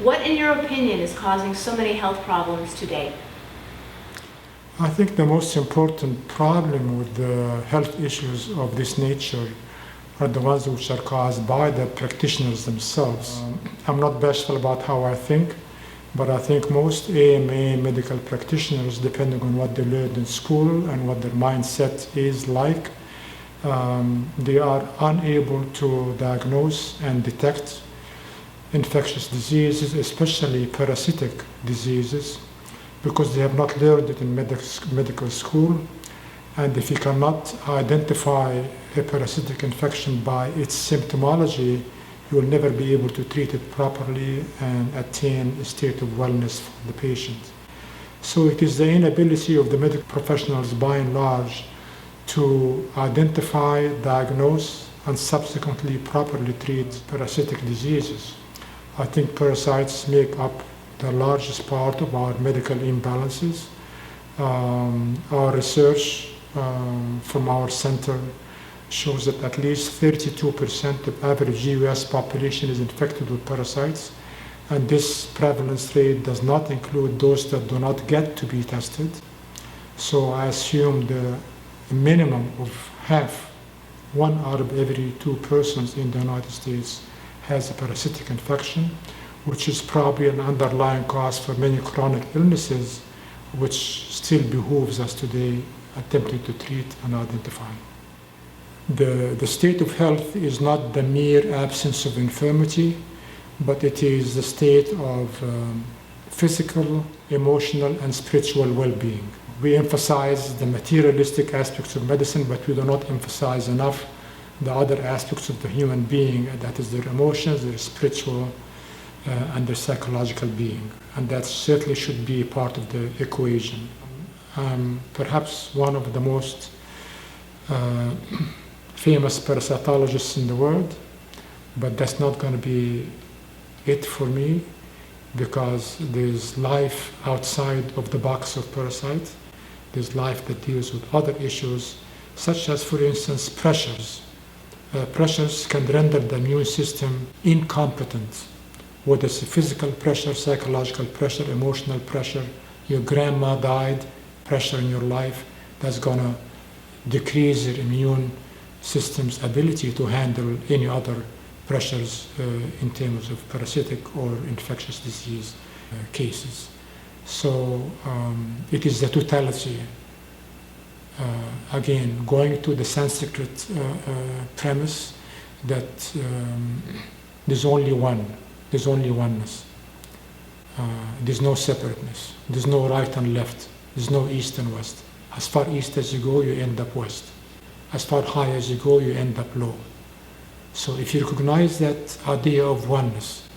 What, in your opinion, is causing so many health problems today? I think the most important problem with the health issues of this nature are the ones which are caused by the practitioners themselves. I'm not bashful about how I think, but I think most AMA medical practitioners, depending on what they learned in school and what their mindset is like, they are unable to diagnose and detect infectious diseases, especially parasitic diseases, because they have not learned it in medical school. And if you cannot identify a parasitic infection by its symptomology, you will never be able to treat it properly and attain a state of wellness for the patient. So it is the inability of the medical professionals, by and large, to identify, diagnose, and subsequently properly treat parasitic diseases. I think parasites make up the largest part of our medical imbalances. Our research from our center shows that at least 32% of average US population is infected with parasites, and this prevalence rate does not include those that do not get to be tested. So I assume the minimum of half, 1 out of every 2 persons in the United States has a parasitic infection, which is probably an underlying cause for many chronic illnesses, which still behooves us today attempting to treat and identify. The state of health is not the mere absence of infirmity, but it is the state of physical, emotional, and spiritual well-being. We emphasize the materialistic aspects of medicine, but we do not emphasize enough the other aspects of the human being, that is their emotions, their spiritual, and their psychological being. And that certainly should be part of the equation. Perhaps one of the most famous parasitologists in the world, but that's not going to be it for me, because there's life outside of the box of parasites. There's life that deals with other issues, such as, for instance, pressures. Pressures can render the immune system incompetent, whether it's a physical pressure, psychological pressure, emotional pressure. Your grandma died, pressure in your life, that's going to decrease your immune system's ability to handle any other pressures in terms of parasitic or infectious disease cases. So it is the totality. Again, going to the Sanskrit premise that there's only one, there's only oneness. There's no separateness. There's no right and left. There's no east and west. As far east as you go, you end up west. As far high as you go, you end up low. So if you recognize that idea of oneness,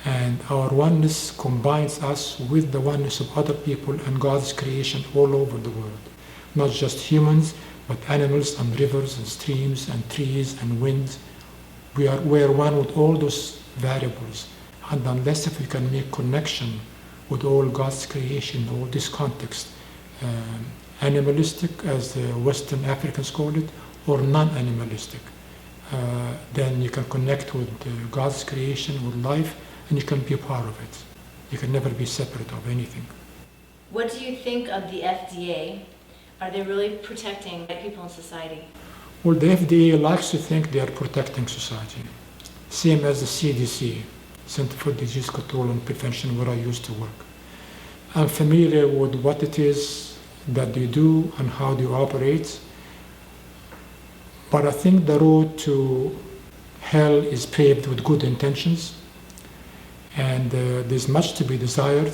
and our oneness combines us with the oneness of other people and God's creation all over the world, not just humans, but animals and rivers and streams and trees and winds. We are one with all those variables. And unless if we can make connection with all God's creation, all this context, animalistic, as the Western Africans call it, or non-animalistic, then you can connect with God's creation, with life, and you can be part of it. You can never be separate of anything. What do you think of the FDA? Are they really protecting people in society? Well, the FDA likes to think they are protecting society. Same as the CDC, Center for Disease Control and Prevention, where I used to work. I'm familiar with what it is that they do and how they operate. But I think the road to hell is paved with good intentions, and there's much to be desired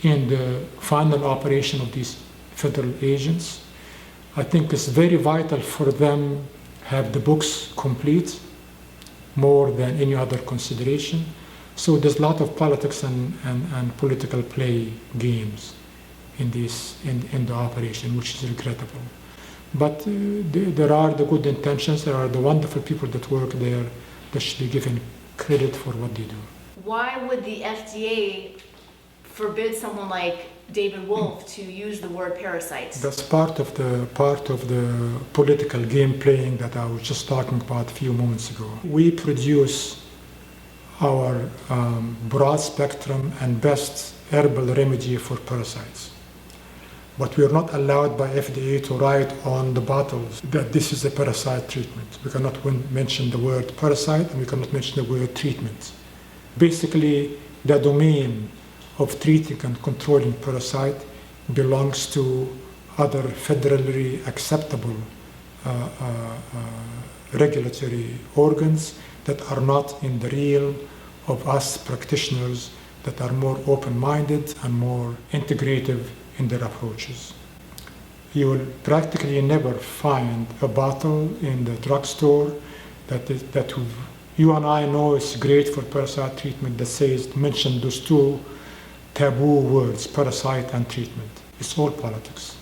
in the final operation of these federal agents. I think it's very vital for them to have the books complete, more than any other consideration. So there's a lot of politics and political play games in the operation, which is regrettable. But there are the good intentions, there are the wonderful people that work there that should be given credit for what they do. Why would the FDA forbid someone like David Wolf to use the word parasites? That's part of the political game playing that I was just talking about a few moments ago. We produce our broad spectrum and best herbal remedy for parasites. But we are not allowed by FDA to write on the bottles that this is a parasite treatment. We cannot mention the word parasite, and we cannot mention the word treatment. Basically, the domain of treating and controlling parasite belongs to other federally acceptable regulatory organs that are not in the realm of us practitioners that are more open-minded and more integrative in their approaches. You will practically never find a bottle in the drugstore that you and I know is great for parasite treatment that says, mention those two taboo words, parasite and treatment. It's all politics.